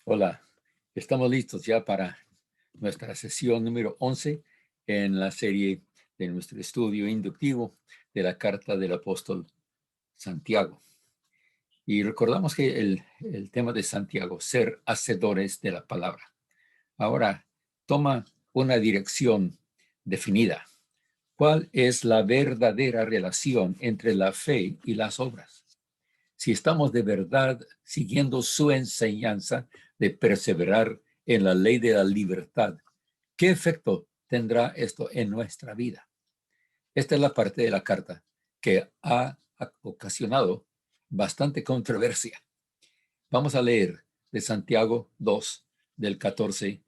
Hola, estamos listos ya para nuestra sesión número 11 en la serie de nuestro estudio inductivo de la carta del apóstol Santiago. Y recordamos que el tema de Santiago, ser hacedores de la palabra. Ahora toma una dirección definida. ¿Cuál es la verdadera relación entre la fe y las obras? Si estamos de verdad siguiendo su enseñanza de perseverar en la ley de la libertad, ¿qué efecto tendrá esto en nuestra vida? Esta es la parte de la carta que ha ocasionado bastante controversia. Vamos a leer de Santiago 2, del 14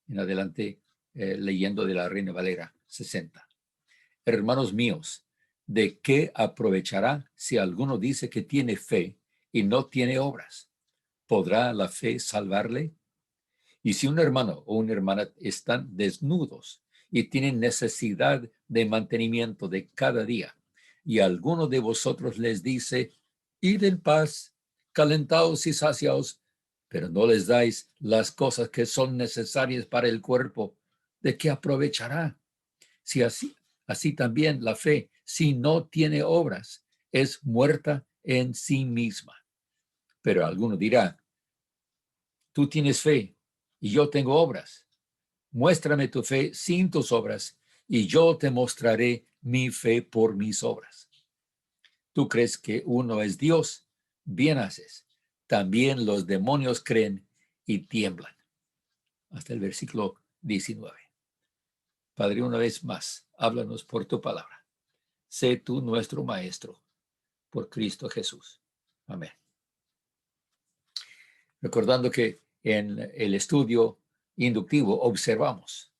en adelante, leyendo de la Reina Valera 60. Hermanos míos, ¿de qué aprovechará si alguno dice que tiene fe y no tiene obras? ¿Podrá la fe salvarle? Y si un hermano o una hermana están desnudos y tienen necesidad de mantenimiento de cada día, y alguno de vosotros les dice, id en paz, calentaos y saciaos, pero no les dais las cosas que son necesarias para el cuerpo, ¿de qué aprovechará? Si así también la fe, si no tiene obras, es muerta en sí misma. Pero alguno dirá, tú tienes fe y yo tengo obras. Muéstrame tu fe sin tus obras y yo te mostraré mi fe por mis obras. Tú crees que uno es Dios, bien haces. También los demonios creen y tiemblan. Hasta el versículo 19. Padre, una vez más, háblanos por tu palabra. Sé tú nuestro maestro, por Cristo Jesús. Amén. Recordando que en el estudio inductivo observamos.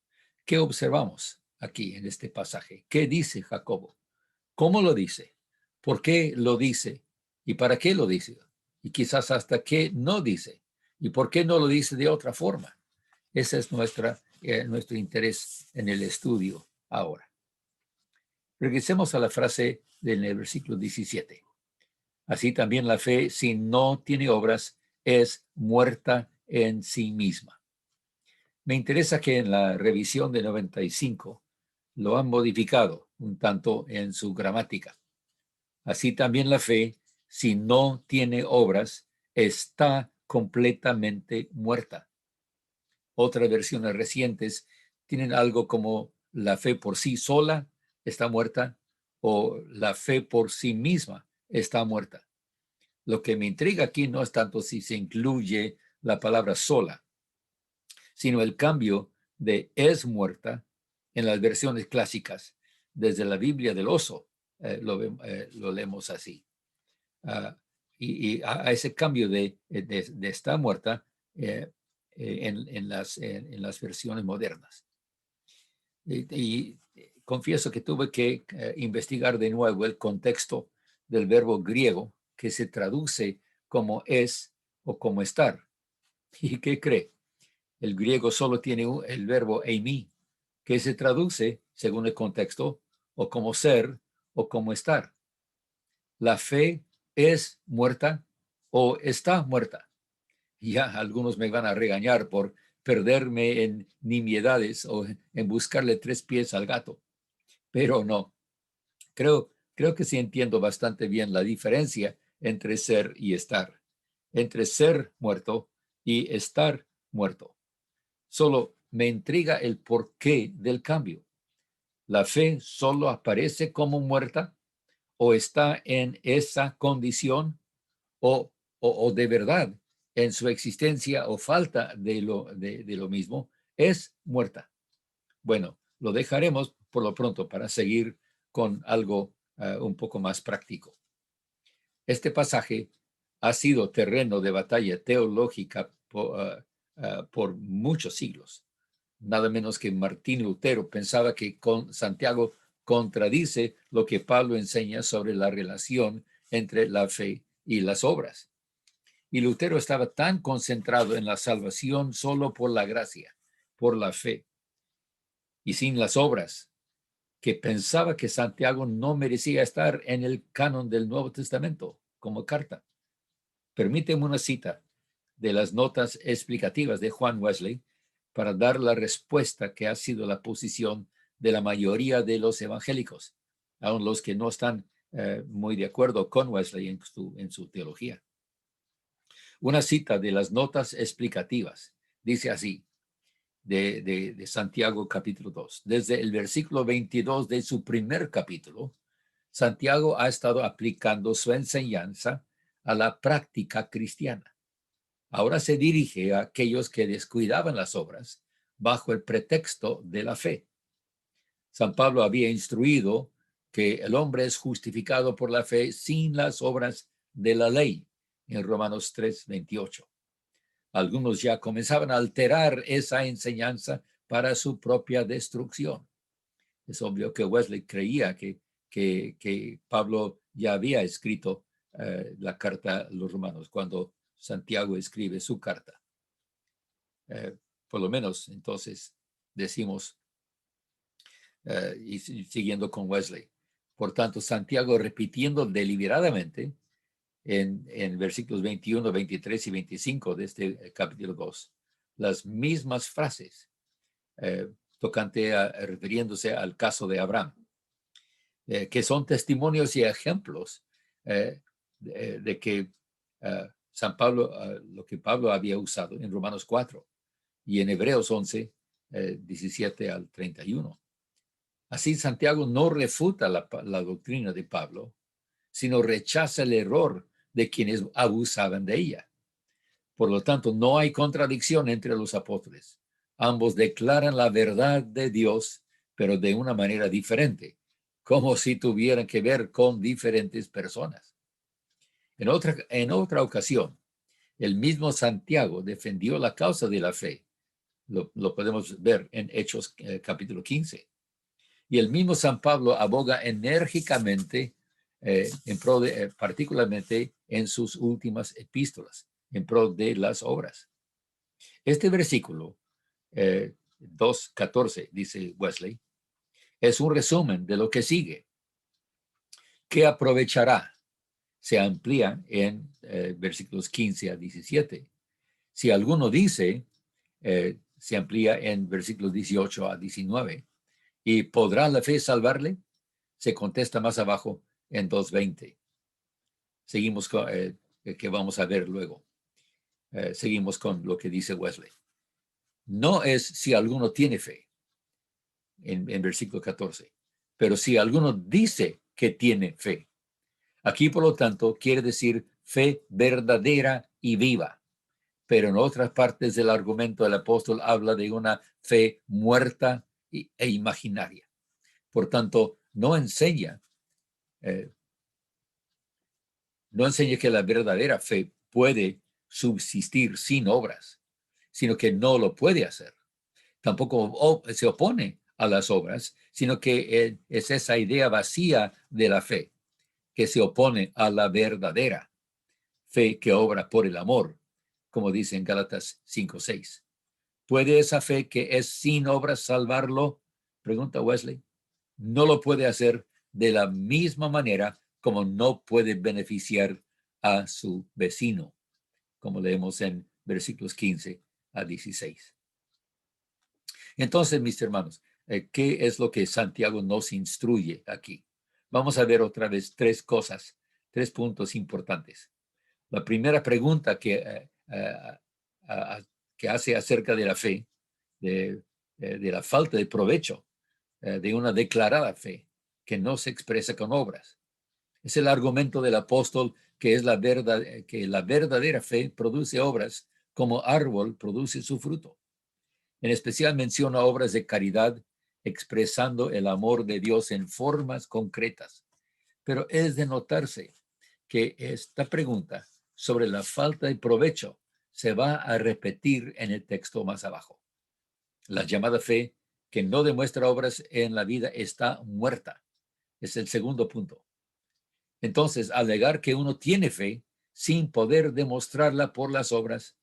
¿Qué observamos aquí en este pasaje? ¿Qué dice Jacobo? ¿Cómo lo dice? ¿Por qué lo dice? ¿Y para qué lo dice? Y quizás hasta qué no dice. ¿Y por qué no lo dice de otra forma? Ese es nuestro interés en el estudio ahora. Regresemos a la frase del versículo 17. Así también la fe, si no tiene obras, es muerta en sí misma. Me interesa que en la revisión de 95 lo han modificado un tanto en su gramática. Así también la fe, si no tiene obras, está completamente muerta. Otras versiones recientes tienen algo como la fe por sí sola está muerta o la fe por sí misma está muerta. Lo que me intriga aquí no es tanto si se incluye la palabra sola, sino el cambio de es muerta en las versiones clásicas. Desde la Biblia del oso lo leemos así. Uh, a ese cambio de está muerta en las versiones modernas. Y confieso que tuve que investigar de nuevo el contexto del verbo griego que se traduce como es o como estar. ¿Y qué cree? El griego solo tiene el verbo eimi, que se traduce, según el contexto, o como ser o como estar. La fe es muerta o está muerta. Ya algunos me van a regañar por perderme en nimiedades o en buscarle tres pies al gato, pero no. Creo que sí entiendo bastante bien la diferencia entre ser y estar, entre ser muerto y estar muerto. Solo me intriga el porqué del cambio. ¿La fe solo aparece como muerta o está en esa condición o de verdad en su existencia o falta de lo mismo es muerta? Bueno, lo dejaremos por lo pronto para seguir con algo un poco más práctico. Este pasaje ha sido terreno de batalla teológica por muchos siglos. Nada menos que Martín Lutero pensaba que Santiago contradice lo que Pablo enseña sobre la relación entre la fe y las obras. Y Lutero estaba tan concentrado en la salvación solo por la gracia, por la fe y sin las obras, que pensaba que Santiago no merecía estar en el canon del Nuevo Testamento como carta. Permíteme una cita de las notas explicativas de Juan Wesley para dar la respuesta que ha sido la posición de la mayoría de los evangélicos, aun los que no están muy de acuerdo con Wesley en su teología. Una cita de las notas explicativas dice así, de Santiago capítulo 2. Desde el versículo 22 de su primer capítulo, Santiago ha estado aplicando su enseñanza a la práctica cristiana. Ahora se dirige a aquellos que descuidaban las obras bajo el pretexto de la fe. San Pablo había instruido que el hombre es justificado por la fe sin las obras de la ley, en Romanos 3:28. Algunos ya comenzaban a alterar esa enseñanza para su propia destrucción. Es obvio que Wesley creía que Pablo ya había escrito la carta a los romanos cuando Santiago escribe su carta. Por lo menos entonces decimos, y siguiendo con Wesley. Por tanto, Santiago repitiendo deliberadamente en versículos 21, 23 y 25 de este capítulo 2, las mismas frases refiriéndose al caso de Abraham, que son testimonios y ejemplos de que San Pablo, lo que Pablo había usado en Romanos 4 y en Hebreos 11, 17 al 31. Así Santiago no refuta la doctrina de Pablo, sino rechaza el error de quienes abusaban de ella. Por lo tanto, no hay contradicción entre los apóstoles. Ambos declaran la verdad de Dios, pero de una manera diferente, como si tuvieran que ver con diferentes personas. En otra ocasión, el mismo Santiago defendió la causa de la fe. Lo podemos ver en Hechos capítulo 15. Y el mismo San Pablo aboga enérgicamente, particularmente en sus últimas epístolas, en pro de las obras. Este versículo 2:14, dice Wesley, es un resumen de lo que sigue. ¿Qué aprovechará? Se amplía en versículos 15 a 17. Si alguno dice, se amplía en versículos 18 a 19. ¿Y podrá la fe salvarle? Se contesta más abajo en 2:20. Seguimos con, que vamos a ver luego. Seguimos con lo que dice Wesley. No es si alguno tiene fe, en versículo 14, pero si alguno dice que tiene fe. Aquí, por lo tanto, quiere decir fe verdadera y viva. Pero en otras partes del argumento del apóstol habla de una fe muerta e imaginaria. Por tanto, no enseña que la verdadera fe puede subsistir sin obras, sino que no lo puede hacer. Tampoco se opone a las obras, sino que es esa idea vacía de la fe que se opone a la verdadera fe que obra por el amor, como dice en Gálatas 5:6. ¿Puede esa fe que es sin obras salvarlo? Pregunta Wesley. No lo puede hacer de la misma manera como no puede beneficiar a su vecino, como leemos en versículos 15 a 16. Entonces, mis hermanos, ¿qué es lo que Santiago nos instruye aquí? Vamos a ver otra vez tres cosas, tres puntos importantes. La primera pregunta que hace acerca de la fe, de la falta de provecho de una declarada fe que no se expresa con obras. Es el argumento del apóstol que es que la verdadera fe produce obras como árbol produce su fruto. En especial menciona obras de caridad expresando el amor de Dios en formas concretas. Pero es de notarse que esta pregunta sobre la falta de provecho se va a repetir en el texto más abajo. La llamada fe que no demuestra obras en la vida está muerta. Es el segundo punto. Entonces, alegar que uno tiene fe sin poder demostrarla por las obras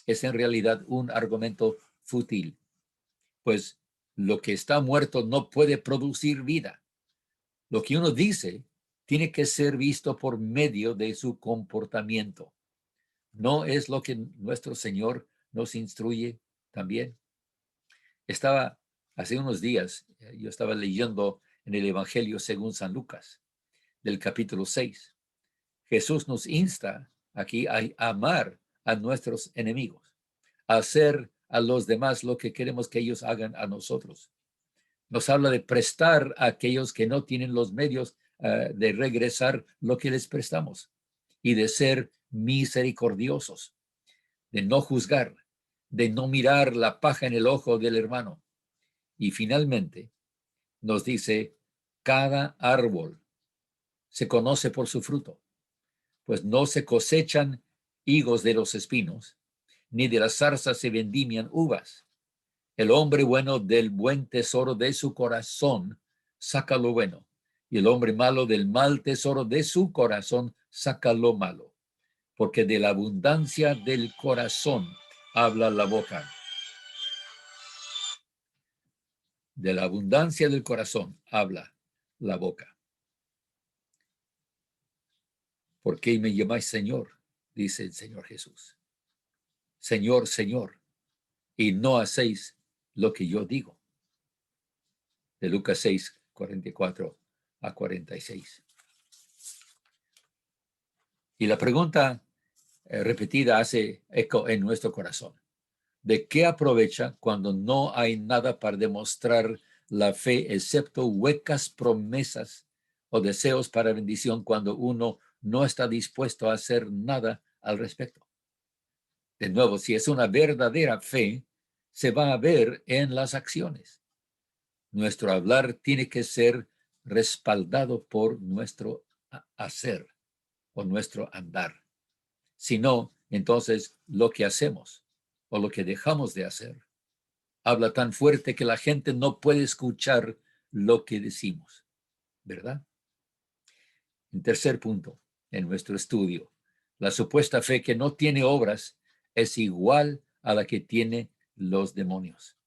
es en realidad un argumento fútil, pues lo que está muerto no puede producir vida. Lo que uno dice tiene que ser visto por medio de su comportamiento. ¿No es lo que nuestro Señor nos instruye también? Estaba hace unos días, yo estaba leyendo en el Evangelio según San Lucas, del capítulo 6. Jesús nos insta aquí a amar a nuestros enemigos, a hacer a los demás lo que queremos que ellos hagan a nosotros. Nos habla de prestar a aquellos que no tienen los medios de regresar lo que les prestamos y de ser misericordiosos, de no juzgar, de no mirar la paja en el ojo del hermano. Y finalmente nos dice, cada árbol se conoce por su fruto, pues no se cosechan higos de los espinos, ni de las zarzas se vendimian uvas. El hombre bueno del buen tesoro de su corazón saca lo bueno, y el hombre malo del mal tesoro de su corazón saca lo malo, porque de la abundancia del corazón habla la boca. De la abundancia del corazón habla la boca. ¿Por qué me llamáis Señor? Dice el Señor Jesús. Señor, Señor, y no hacéis lo que yo digo. De Lucas 6, 44 a 46. Y la pregunta repetida hace eco en nuestro corazón. ¿De qué aprovecha cuando no hay nada para demostrar la fe excepto huecas promesas o deseos para bendición cuando uno no está dispuesto a hacer nada al respecto? De nuevo, si es una verdadera fe, se va a ver en las acciones. Nuestro hablar tiene que ser respaldado por nuestro hacer o nuestro andar. Si no, entonces lo que hacemos o lo que dejamos de hacer habla tan fuerte que la gente no puede escuchar lo que decimos, ¿verdad? En tercer punto, en nuestro estudio, la supuesta fe que no tiene obras es igual a la que tiene los demonios.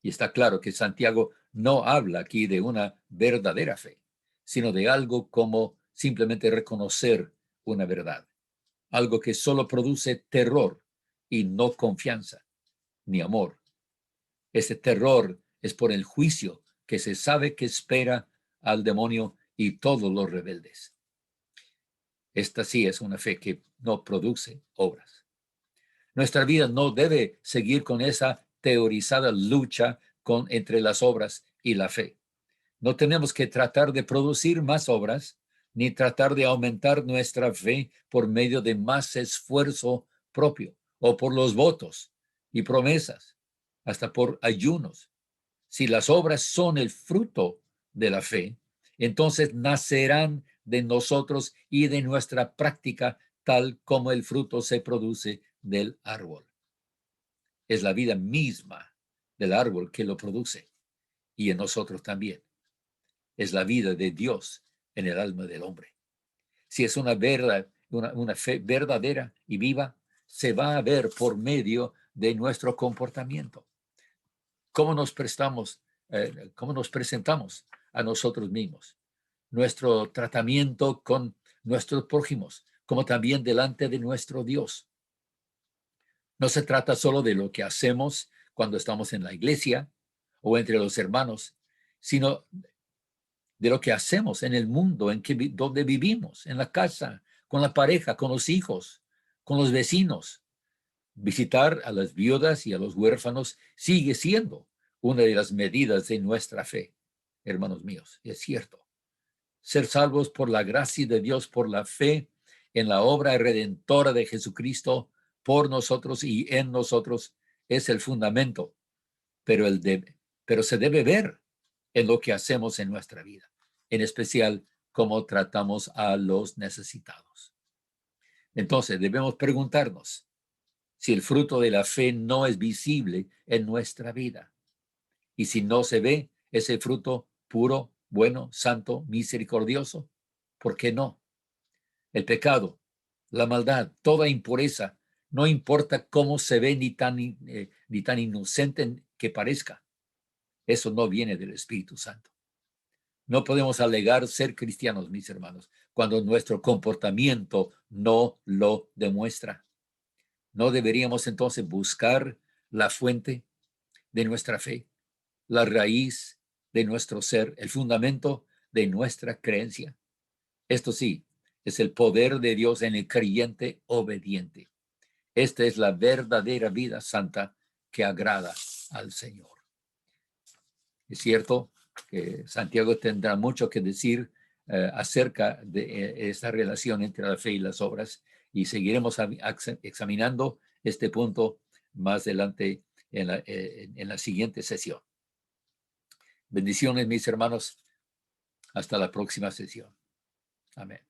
Y está claro que Santiago no habla aquí de una verdadera fe, sino de algo como simplemente reconocer una verdad, algo que solo produce terror y no confianza ni amor. Ese terror es por el juicio que se sabe que espera al demonio y todos los rebeldes. Esta sí es una fe que no produce obras. Nuestra vida no debe seguir con esa teorizada lucha entre las obras y la fe. No tenemos que tratar de producir más obras, ni tratar de aumentar nuestra fe por medio de más esfuerzo propio o por los votos y promesas, hasta por ayunos. Si las obras son el fruto de la fe, entonces nacerán de nosotros y de nuestra práctica tal como el fruto se produce del árbol. Es la vida misma del árbol que lo produce y en nosotros también. Es la vida de Dios en el alma del hombre. Si es una fe verdadera y viva, se va a ver por medio de nuestro comportamiento. ¿Cómo nos cómo nos presentamos a nosotros mismos? Nuestro tratamiento con nuestros prójimos, como también delante de nuestro Dios. No se trata solo de lo que hacemos cuando estamos en la iglesia o entre los hermanos, sino de lo que hacemos en el mundo donde vivimos, en la casa, con la pareja, con los hijos, con los vecinos. Visitar a las viudas y a los huérfanos sigue siendo una de las medidas de nuestra fe, hermanos míos, es cierto. Ser salvos por la gracia de Dios, por la fe en la obra redentora de Jesucristo, por nosotros y en nosotros, es el fundamento, pero se debe ver en lo que hacemos en nuestra vida, en especial cómo tratamos a los necesitados. Entonces, debemos preguntarnos si el fruto de la fe no es visible en nuestra vida y si no se ve ese fruto puro, bueno, santo, misericordioso, ¿por qué no? El pecado, la maldad, toda impureza, no importa cómo se ve ni tan inocente que parezca, eso no viene del Espíritu Santo. No podemos alegar ser cristianos, mis hermanos, cuando nuestro comportamiento no lo demuestra. ¿No deberíamos entonces buscar la fuente de nuestra fe, la raíz de nuestro ser, el fundamento de nuestra creencia? Esto sí, es el poder de Dios en el creyente obediente. Esta es la verdadera vida santa que agrada al Señor. Es cierto que Santiago tendrá mucho que decir acerca de esta relación entre la fe y las obras, y seguiremos examinando este punto más adelante en la siguiente sesión. Bendiciones, mis hermanos. Hasta la próxima sesión. Amén.